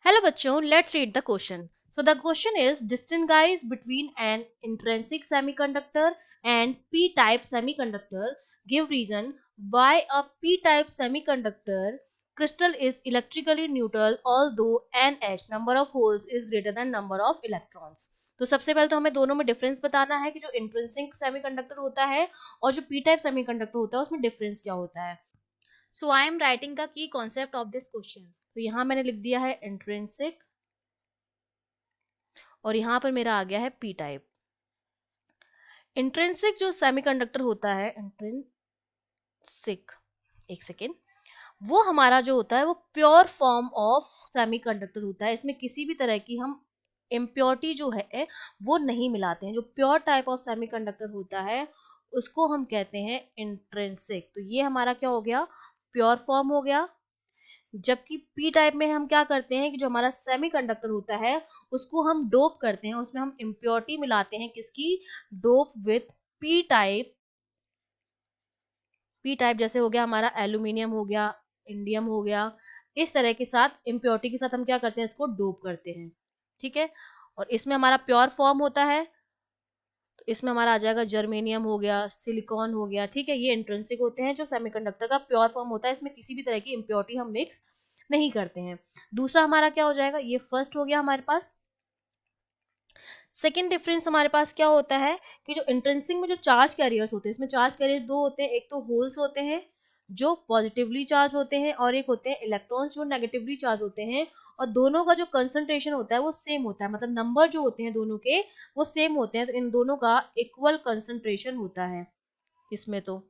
Hello बच्चों, let's read the question. So the question is distinguish between an intrinsic semiconductor and p-type semiconductor. Give reason why a p-type semiconductor crystal is electrically neutral although NH number of holes is greater than number of electrons. तो सबसे पहले तो हमें दोनों में difference बताना है कि जो इंट्रिंसिक सेमीकंडक्टर होता है और जो पी टाइप सेमीकंडक्टर होता है उसमें डिफरेंस क्या होता है. So I am writing the key concept of this question. तो यहाँ मैंने लिख दिया है इंट्रिंसिक और यहाँ पर मेरा आ गया है पी टाइप. इंट्रिंसिक जो सेमीकंडक्टर होता है, इंट्रिंसिक, एक सेकेंड, वो हमारा जो होता है वो प्योर फॉर्म ऑफ सेमीकंडक्टर होता है. इसमें किसी भी तरह की हम इम्प्योरिटी जो है वो नहीं मिलाते हैं. जो प्योर टाइप ऑफ सेमीकंडक्टर होता है उसको हम कहते हैं इंट्रिंसिक. तो ये हमारा क्या हो गया, प्योर फॉर्म हो गया. जबकि पी टाइप में हम क्या करते हैं कि जो हमारा सेमीकंडक्टर होता है उसको हम डोप करते हैं, उसमें हम इम्प्योरिटी मिलाते हैं. किसकी? Dope with P type. P type जैसे हो गया हमारा एल्यूमिनियम हो गया, इंडियम हो गया, इस तरह के साथ इम्प्योरिटी के साथ हम क्या करते हैं, इसको डोप करते हैं. ठीक है. और इसमें हमारा प्योर फॉर्म होता है तो इसमें हमारा आ जाएगा जर्मेनियम हो गया, सिलिकॉन हो गया. ठीक है, ये इंट्रिंसिक होते हैं जो सेमीकंडक्टर का प्योर फॉर्म होता है. इसमें किसी भी तरह की इम्प्योरिटी हम मिक्स नहीं करते हैं. दूसरा हमारा क्या हो जाएगा, ये फर्स्ट हो गया हमारे पास. सेकेंड डिफरेंस हमारे पास क्या होता है कि जो इंट्रिंसिक में जो चार्ज कैरियर्स होते हैं, इसमें चार्ज कैरियर्स दो होते हैं. एक तो होल्स होते हैं जो पॉजिटिवली चार्ज होते हैं और एक होते हैं इलेक्ट्रॉन्स जो नेगेटिवली चार्ज होते हैं. और दोनों का जो कंसंट्रेशन होता है वो सेम होता है, मतलब नंबर जो होते हैं दोनों के वो सेम होते हैं. तो इन दोनों का इक्वल कंसंट्रेशन होता है इसमें, तो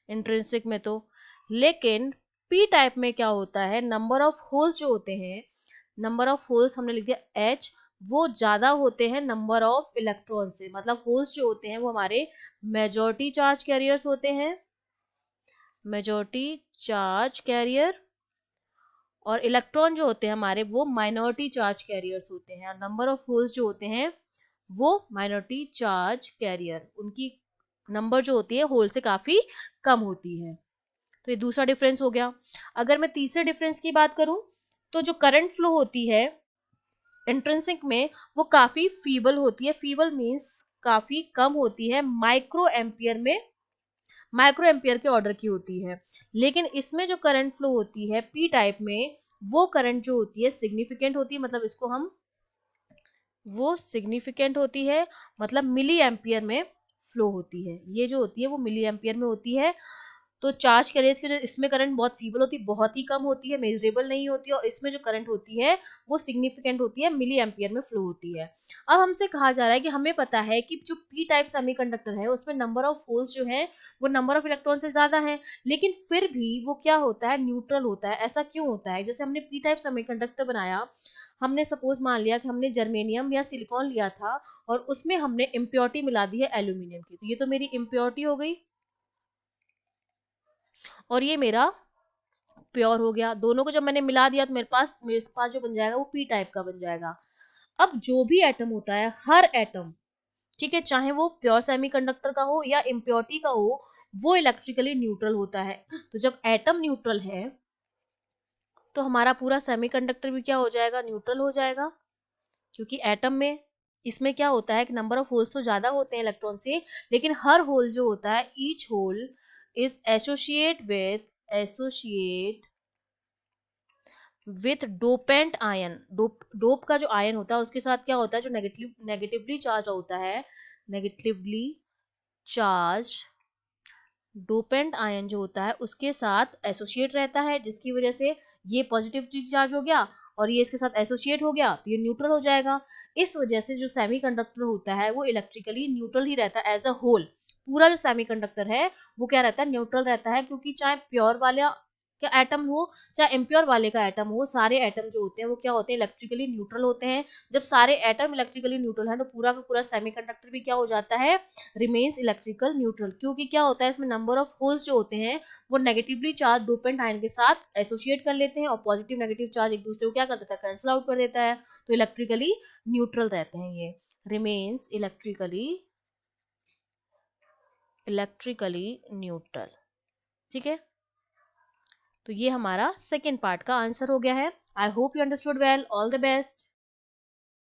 इंट्रिंसिक में तो. लेकिन पी टाइप में क्या होता है, नंबर ऑफ होल्स जो होते हैं, नंबर ऑफ होल्स हमने लिख दिया एच, वो ज्यादा होते हैं नंबर ऑफ इलेक्ट्रॉन से. मतलब होल्स जो होते हैं वो हमारे मेजॉरिटी चार्ज कैरियर्स होते हैं, मेजॉरिटी चार्ज कैरियर. और इलेक्ट्रॉन जो होते हैं हमारे वो माइनॉरिटी चार्ज कैरियर्स होते हैं. और नंबर ऑफ होल्स जो होते हैं वो माइनॉरिटी चार्ज कैरियर, उनकी नंबर जो होती है होल से काफी कम होती है. तो ये दूसरा डिफरेंस हो गया. अगर मैं तीसरे डिफरेंस की बात करूं तो जो करंट फ्लो होती है इंट्रिंसिक में वो काफी फीबल होती है. फीबल मींस काफी कम होती है, माइक्रो एम्पियर में, माइक्रो एम्पियर के ऑर्डर की होती है. लेकिन इसमें जो करंट फ्लो होती है पी टाइप में वो करंट जो होती है सिग्निफिकेंट होती है. मतलब इसको हम, वो सिग्निफिकेंट होती है, मतलब मिली एम्पियर में फ्लो होती है. ये जो होती है वो मिली एम्पियर में होती है. तो चार्ज कैरियर्स की जो इसमें करंट बहुत फीबल होती है, बहुत ही कम होती है, मेजरेबल नहीं होती है. और इसमें जो करंट होती है वो सिग्निफिकेंट होती है, मिली एम्पियर में फ्लो होती है. अब हमसे कहा जा रहा है कि हमें पता है कि जो पी टाइप सेमीकंडक्टर है उसमें नंबर ऑफ होल्स जो है वो नंबर ऑफ इलेक्ट्रॉन से ज्यादा है, लेकिन फिर भी वो क्या होता है, न्यूट्रल होता है. ऐसा क्यों होता है? जैसे हमने पी टाइप सेमीकंडक्टर बनाया, हमने सपोज मान लिया कि हमने जर्मेनियम या सिलिकॉन लिया था और उसमें हमने इम्प्योरिटी मिला दी है एल्यूमिनियम की. तो ये तो मेरी इम्प्योरिटी हो गई और ये मेरा प्योर हो गया. दोनों को जब मैंने मिला दिया तो मेरे पास जो बन जाएगा वो पी टाइप का बन जाएगा. अब जो भी एटम होता है, हर एटम, ठीक है, चाहे वो प्योर सेमीकंडक्टर का हो या इम्प्योरिटी का हो, वो इलेक्ट्रिकली न्यूट्रल होता है. तो जब एटम न्यूट्रल है तो हमारा पूरा सेमीकंडक्टर भी क्या हो जाएगा, न्यूट्रल हो जाएगा. क्योंकि एटम में, इसमें क्या होता है कि नंबर ऑफ होल्स तो ज्यादा होते हैं इलेक्ट्रॉन से, लेकिन हर होल जो होता है, each hole is associate with dopant ion. Dope का जो आयन होता है उसके साथ क्या होता है, जो नेगेटिवली चार्ज होता है, नेगेटिवली चार्ज डोपेंट आयन जो होता है उसके साथ एसोसिएट रहता है, जिसकी वजह से ये पॉजिटिव चार्ज हो गया और ये इसके साथ एसोसिएट हो गया तो ये न्यूट्रल हो जाएगा. इस वजह से जो सेमीकंडक्टर होता है वो इलेक्ट्रिकली न्यूट्रल ही रहता है एज अ होल. पूरा जो सेमीकंडक्टर है वो क्या रहता है, न्यूट्रल रहता है. क्योंकि चाहे प्योर वाला का एटम हो चाहे इम्प्योर वाले का एटम हो, सारे एटम जो होते हैं वो क्या होते हैं, इलेक्ट्रिकली न्यूट्रल होते हैं. जब सारे एटम इलेक्ट्रिकली न्यूट्रल है तो पूरा का पूरा सेमीकंडक्टर भी क्या हो जाता है, रिमेन्स इलेक्ट्रिकल न्यूट्रल. क्योंकि क्या होता है इसमें नंबर ऑफ होल्स जो होते हैं वो नेगेटिवली चार्ज डोपेंट आयन के साथ एसोसिएट कर लेते हैं और पॉजिटिव नेगेटिव चार्ज एक दूसरे को क्या कर देता है, कैंसिल आउट कर देता है. तो इलेक्ट्रिकली न्यूट्रल रहते हैं ये, रिमेन्स इलेक्ट्रिकली न्यूट्रल. ठीक है, तो ये हमारा सेकेंड पार्ट का आंसर हो गया है. I hope you understood well. All the best.